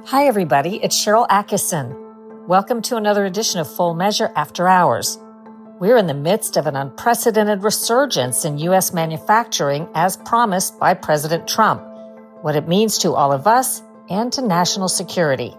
Hi, everybody. It's Sharyl Attkisson. Welcome to another edition of Full Measure After Hours. We're in the midst of an unprecedented resurgence in U.S. manufacturing as promised by President Trump, what it means to all of us and to national security.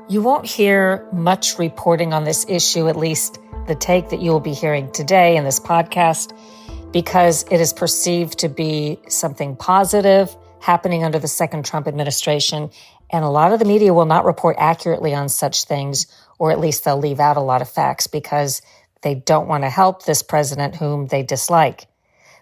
You won't hear much reporting on this issue, at least the take that you will be hearing today in this podcast, because it is perceived to be something positive happening under the second Trump administration. And a lot of the media will not report accurately on such things, or at least they'll leave out a lot of facts because they don't want to help this president whom they dislike.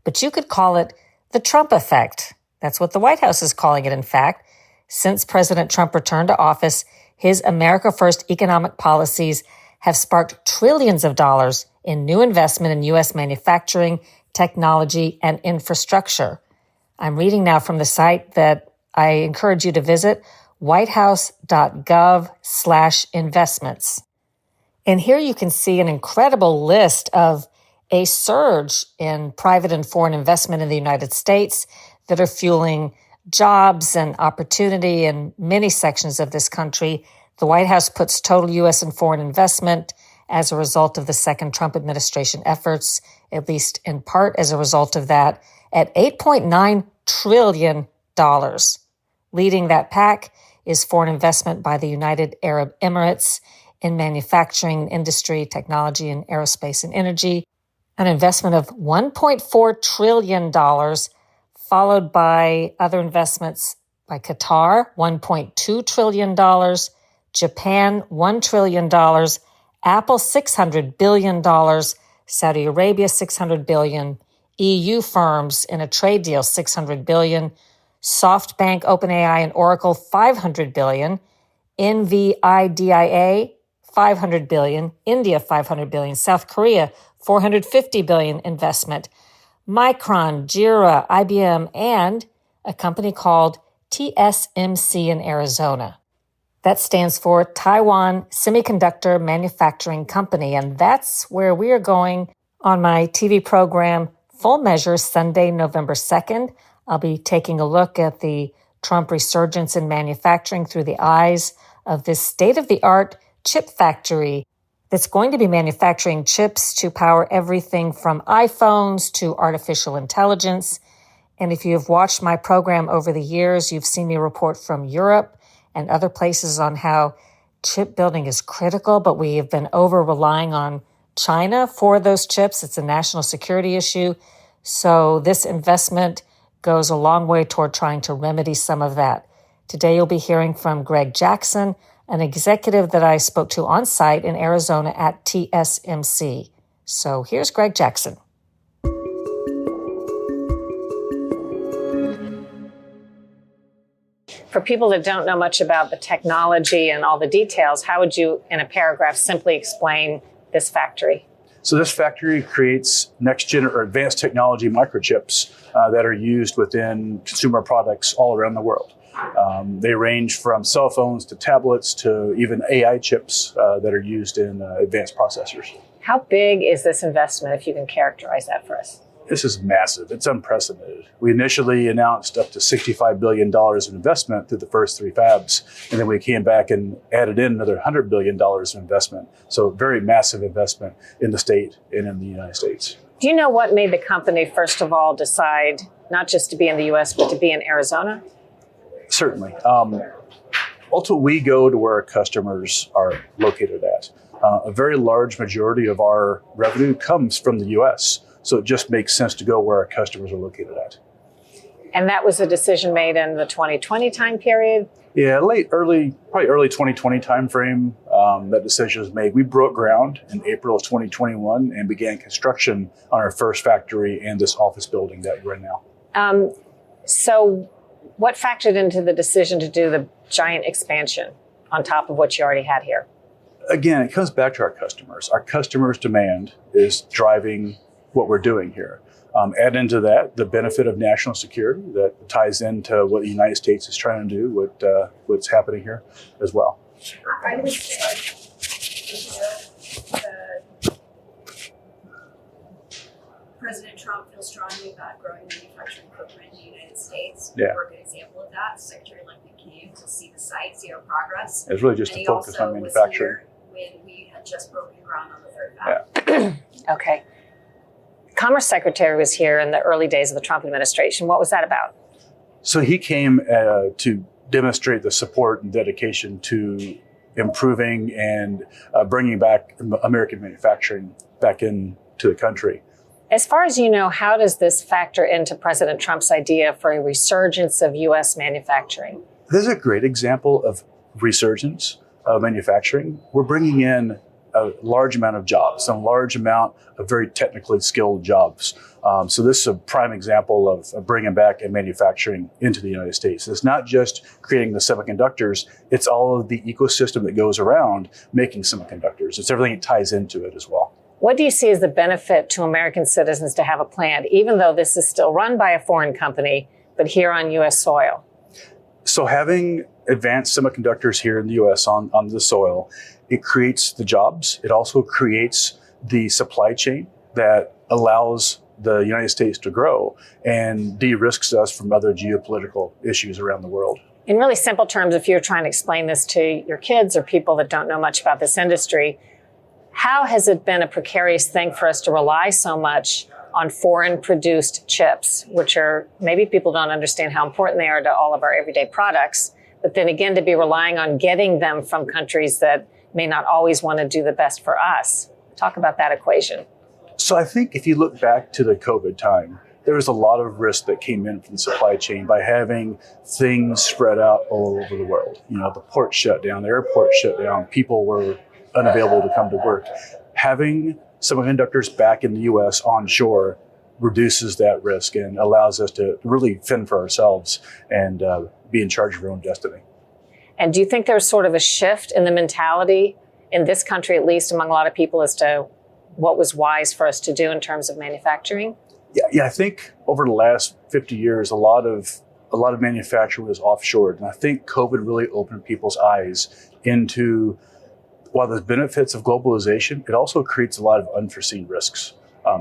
But you could call it the Trump effect. That's what the White House is calling it, in fact. Since President Trump returned to office, his America First economic policies have sparked trillions of dollars in new investment in U.S. manufacturing, technology, and infrastructure. I'm reading now from the site that I encourage you to visit, whitehouse.gov/investments. And here you can see an incredible list of a surge in private and foreign investment in the United States that are fueling jobs and opportunity in many sections of this country. The White House puts total U.S. and foreign investment as a result of the second Trump administration efforts, at least in part as a result of that, at $8.9 trillion. Leading that pack is foreign investment by the United Arab Emirates in manufacturing, industry, technology, and aerospace and energy, an investment of $1.4 trillion, followed by other investments by Qatar, $1.2 trillion, Japan, $1 trillion, Apple, $600 billion, Saudi Arabia, $600 billion, EU firms in a trade deal, $600 billion, SoftBank, OpenAI, and Oracle, $500 billion, NVIDIA, $500 billion, India, $500 billion, South Korea, $450 billion investment, Micron, Jira, IBM, and a company called TSMC in Arizona. That stands for Taiwan Semiconductor Manufacturing Company, and that's where we are going on my TV program Full Measure, Sunday, November 2nd. I'll be taking a look at the Trump resurgence in manufacturing through the eyes of this state-of-the-art chip factory that's going to be manufacturing chips to power everything from iPhones to artificial intelligence. And if you have watched my program over the years, you've seen me report from Europe and other places on how chip building is critical, but we have been over-relying on China for those chips. It's a national security issue. So this investment goes a long way toward trying to remedy some of that. Today you'll be hearing from Greg Jackson, an executive that I spoke to on site in Arizona at TSMC. So here's Greg Jackson. For people that don't know much about the technology and all the details, how would you, in a paragraph, simply explain this factory? So this factory creates next-gen or advanced technology microchips that are used within consumer products all around the world. They range from cell phones to tablets to even AI chips that are used in advanced processors. How big is this investment, if you can characterize that for us? This is massive. It's unprecedented. We initially announced up to $65 billion of investment through the first three fabs, and then we came back and added in another $100 billion of investment. So very massive investment in the state and in the United States. Do you know what made the company, first of all, decide not just to be in the U.S., but to be in Arizona? Certainly. Ultimately, we go to where our customers are located at. A very large majority of our revenue comes from the U.S., so it just makes sense to go where our customers are located at. And that was a decision made in the 2020 time period? Yeah, early 2020 timeframe, that decision was made. We broke ground in April of 2021 and began construction on our first factory and this office building that we're in now. So what factored into the decision to do the giant expansion on top of what you already had here? Again, it comes back to our customers. Our customers' demand is driving what we're doing here. Add into that the benefit of national security that ties into what the United States is trying to do, what's happening here as well. I would say President Trump feels strongly about growing manufacturing footprint in the United States. Yeah. We're a good example of that. Secretary Lundgren came to see the site, see our progress. It's really just And to he focus also on was manufacturing. here when we had just broken ground on the third fab. Okay. Commerce Secretary was here in the early days of the Trump administration. What was that about? So he came to demonstrate the support and dedication to improving and bringing back American manufacturing back into the country. As far as you know, how does this factor into President Trump's idea for a resurgence of U.S. manufacturing? This is a great example of resurgence of manufacturing. We're bringing in a large amount of jobs, a large amount of very technically skilled jobs. So this is a prime example of bringing back and manufacturing into the United States. It's not just creating the semiconductors, it's all of the ecosystem that goes around making semiconductors. It's everything that ties into it as well. What do you see as the benefit to American citizens to have a plant, even though this is still run by a foreign company, but here on U.S. soil? So having advanced semiconductors here in the U.S. on the soil, it creates the jobs. It also creates the supply chain that allows the United States to grow and de-risks us from other geopolitical issues around the world. In really simple terms, if you're trying to explain this to your kids or people that don't know much about this industry, how has it been a precarious thing for us to rely so much on foreign produced chips, which are, maybe people don't understand how important they are to all of our everyday products, but then again, to be relying on getting them from countries that may not always want to do the best for us. Talk about that equation. So I think if you look back to the COVID time, there was a lot of risk that came in from the supply chain by having things spread out all over the world. You know, the port shut down, the airport shut down, people were unavailable to come to work. Having semiconductors back in the U.S. onshore reduces that risk and allows us to really fend for ourselves and be in charge of our own destiny. And do you think there's sort of a shift in the mentality in this country, at least among a lot of people, as to what was wise for us to do in terms of manufacturing? Yeah, I think over the last 50 years, a lot of manufacturing was offshored. And I think COVID really opened people's eyes into, while there's benefits of globalization, it also creates a lot of unforeseen risks.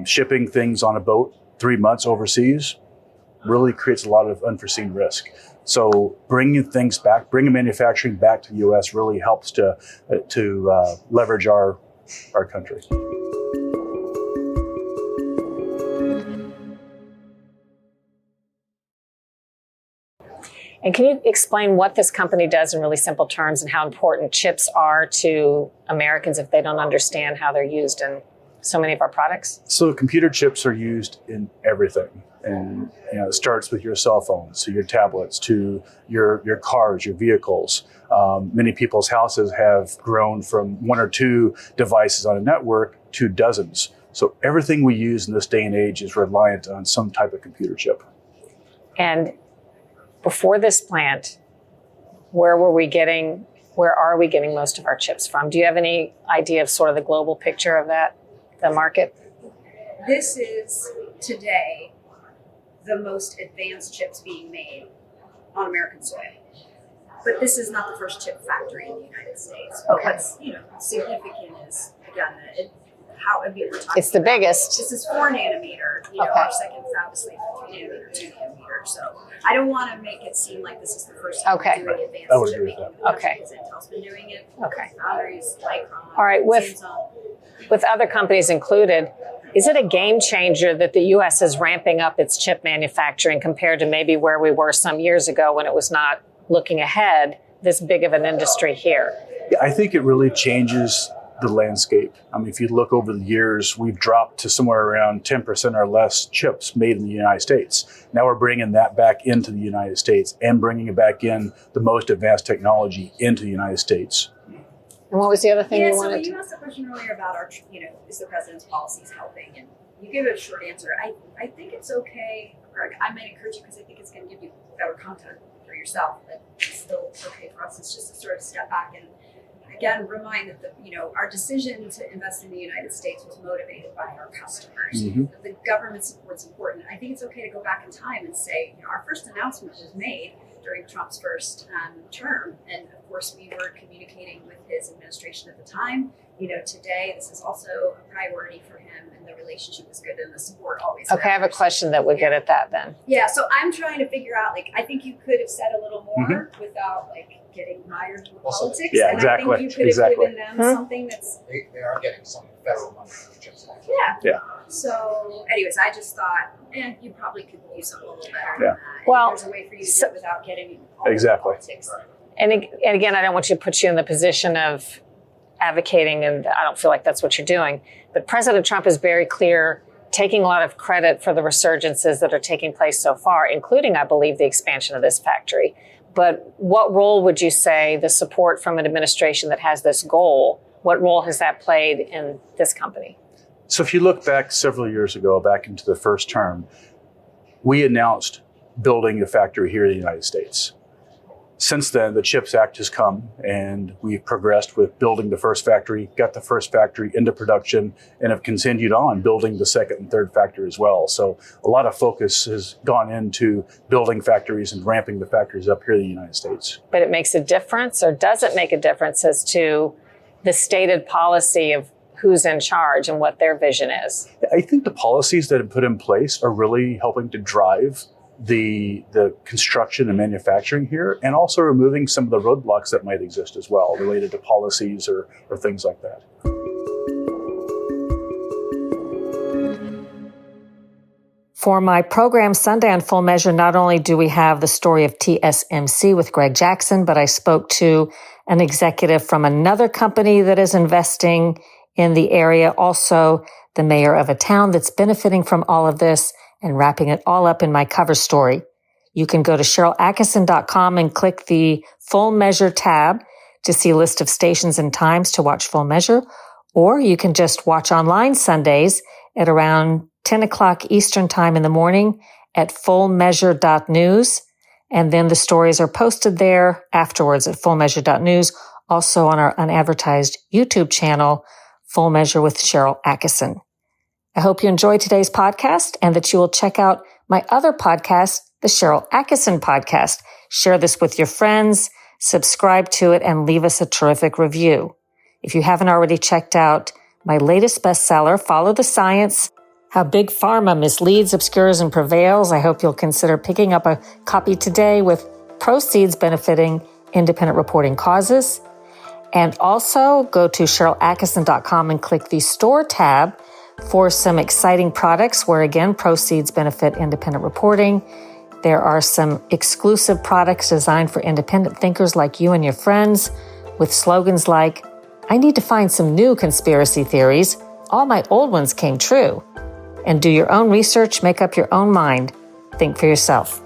Shipping things on a boat 3 months overseas really creates a lot of unforeseen risk. So bringing things back, bringing manufacturing back to the U.S. really helps to leverage our country. And can you explain what this company does in really simple terms and how important chips are to Americans if they don't understand how they're used in so many of our products? So computer chips are used in everything. And it starts with your cell phones, to your tablets, to your cars, your vehicles. Many people's houses have grown from 1 or 2 devices on a network to dozens. So everything we use in this day and age is reliant on some type of computer chip. And before this plant, where are we getting most of our chips from? Do you have any idea of sort of the global picture of that, the market? This is today the most advanced chips being made on American soil. But this is not the first chip factory in the United States. But what's significant is, again, we're talking it's the about, biggest. This is 4 nanometer. Our second fab is 3 nanometer, 2 nanometer. So I don't want to make it seem like this is the first time doing advanced I would chip agree with making. that. Okay. Because Intel's been doing it. Okay. Foundries, Micron, All right. Samsung. With other companies included, is it a game changer that the U.S. is ramping up its chip manufacturing compared to maybe where we were some years ago when it was not looking ahead this big of an industry here? Yeah, I think it really changes the landscape. I mean, if you look over the years, we've dropped to somewhere around 10% or less chips made in the United States. Now we're bringing that back into the United States and bringing it back in the most advanced technology into the United States. And what was the other thing you wanted? So you asked a question earlier about is the president's policies helping? And you gave a short answer. I think it's okay, Greg. I might encourage you because I think it's going to give you better content for yourself. But it's still okay for us. It's just to sort of step back and again remind that our decision to invest in the United States was motivated by our customers. Mm-hmm. That the government support's important. I think it's okay to go back in time and say, our first announcement was made during Trump's first term. And of course, we were communicating with his administration at the time. today this is also a priority for him, and the relationship is good, and the support always. Okay, I have a matters. question that would get at that then. Yeah, so I'm trying to figure out, I think you could have said a little more without, getting mired in Also, politics. yeah, and exactly, I think you could exactly. have given them something that's, They are getting some federal money for the CHIPS Act. yeah. So, anyways, I just thought, you probably could do something a little better than Yeah. that. And Well, there's a way for you to do it without getting all Exactly. the politics. And again, I don't want you to put you in the position of advocating, and I don't feel like that's what you're doing. But President Trump is very clear, taking a lot of credit for the resurgences that are taking place so far, including, I believe, the expansion of this factory. But what role would you say the support from an administration that has this goal, what role has that played in this company? So if you look back several years ago, back into the first term, we announced building a factory here in the United States. Since then, the CHIPS Act has come, and we've progressed with building the first factory, got the first factory into production, and have continued on building the second and third factory as well. So a lot of focus has gone into building factories and ramping the factories up here in the United States. But it makes a difference, or does it make a difference as to the stated policy of who's in charge and what their vision is? I think the policies that have put in place are really helping to drive the construction and manufacturing here, and also removing some of the roadblocks that might exist as well related to policies or things like that. For my program Sunday on Full Measure, not only do we have the story of TSMC with Greg Jackson, but I spoke to an executive from another company that is investing in the area, also the mayor of a town that's benefiting from all of this, and wrapping it all up in my cover story. You can go to SharylAttkisson.com and click the Full Measure tab to see a list of stations and times to watch Full Measure, or you can just watch online Sundays at around 10 o'clock Eastern time in the morning at fullmeasure.news. And then the stories are posted there afterwards at fullmeasure.news, also on our unadvertised YouTube channel, Full Measure with Sharyl Attkisson. I hope you enjoyed today's podcast and that you will check out my other podcast, the Sharyl Attkisson Podcast. Share this with your friends, subscribe to it, and leave us a terrific review. If you haven't already checked out my latest bestseller, Follow the Science, How Big Pharma Misleads, Obscures, and Prevails, I hope you'll consider picking up a copy today with proceeds benefiting independent reporting causes. And also go to SharylAttkisson.com and click the Store tab for some exciting products where, again, proceeds benefit independent reporting. There are some exclusive products designed for independent thinkers like you and your friends with slogans like, I need to find some new conspiracy theories. All my old ones came true. And do your own research, make up your own mind. Think for yourself.